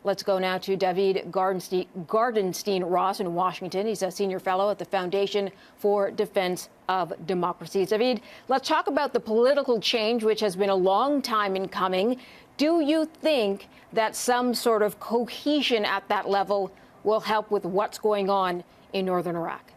Let's go now to David Gartenstein-Ross in Washington. He's a senior fellow at the Foundation for Defense of Democracy. David, let's talk about the political change, which has been a long time in coming. Do you think that some sort of cohesion at that level will help with what's going on in northern Iraq?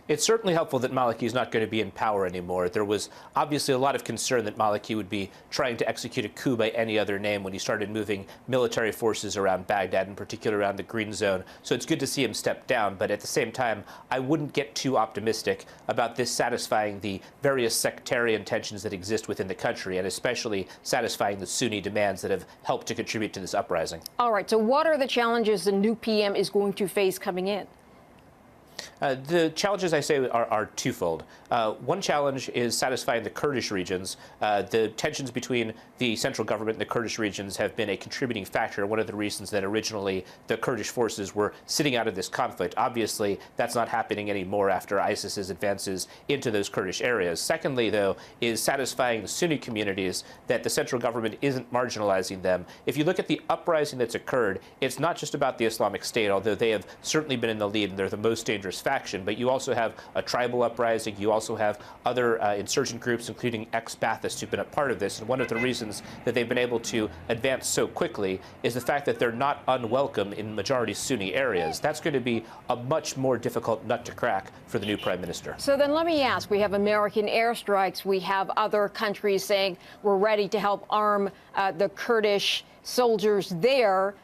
It's certainly helpful that Maliki is not going to be in power anymore. There was obviously a lot of concern that Maliki would be trying to execute a coup by any other name when he started moving military forces around Baghdad, in particular around the Green Zone. So it's good to see him step down. But at the same time, I wouldn't get too optimistic about this satisfying the various sectarian tensions that exist within the country, and especially satisfying the Sunni demands that have helped to contribute to this uprising. All right. So what are the challenges the new PM is going to face coming in? The challenges, I say, are twofold. One challenge is satisfying the Kurdish regions. The tensions between the central government and the Kurdish regions have been a contributing factor, one of the reasons that originally the Kurdish forces were sitting out of this conflict. Obviously, that's not happening anymore after ISIS's advances into those Kurdish areas. Secondly, though, is satisfying the Sunni communities that the central government isn't marginalizing them. If you look at the uprising that's occurred, it's not just about the Islamic State, although they have certainly been in the lead and they're the most dangerous faction, but you also have a tribal uprising. You also have other insurgent groups, including ex-Baathists, who've been a part of this. And one of the reasons that they've been able to advance so quickly is the fact that they're not unwelcome in majority Sunni areas. That's going to be a much more difficult nut to crack for the new prime minister. So then let me ask, we have American airstrikes. We have other countries saying we're ready to help arm the Kurdish soldiers there.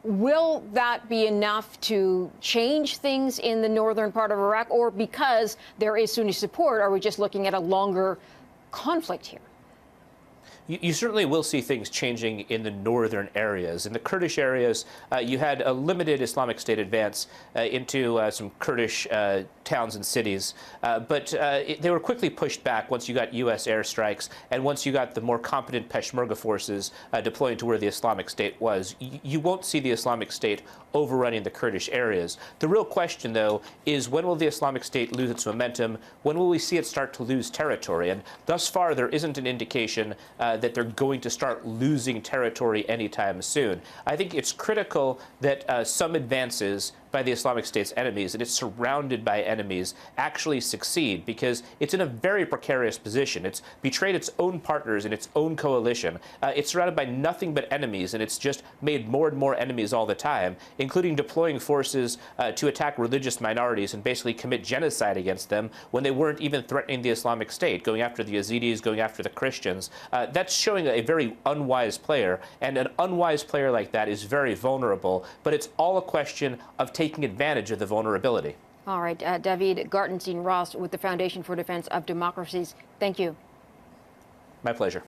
Will that be enough to change things in the northern part of Iraq, or because there is Sunni support, are we just looking at a longer conflict here? You certainly will see things changing in the northern areas. In the Kurdish areas, you had a limited Islamic State advance into some Kurdish towns and cities, but they were quickly pushed back once you got U.S. airstrikes and once you got the more competent Peshmerga forces deployed to where the Islamic State was. You won't see the Islamic State overrunning the Kurdish areas. The real question, though, is when will the Islamic State lose its momentum? When will we see it start to lose territory? And thus far, there isn't an indication that they're going to start losing territory anytime soon. I think it's critical that some advances by the Islamic State's enemies, and it's surrounded by enemies, actually succeed, because it's in a very precarious position. It's betrayed its own partners in its own coalition. It's surrounded by nothing but enemies, and it's just made more and more enemies all the time, including deploying forces to attack religious minorities and basically commit genocide against them when they weren't even threatening the Islamic State, going after the Yazidis, going after the Christians. That's showing a very unwise player, and an unwise player like that is very vulnerable, but it's all a question of taking advantage of the vulnerability. All right, David Gartenstein-Ross with the Foundation for Defense of Democracies. Thank you. My pleasure.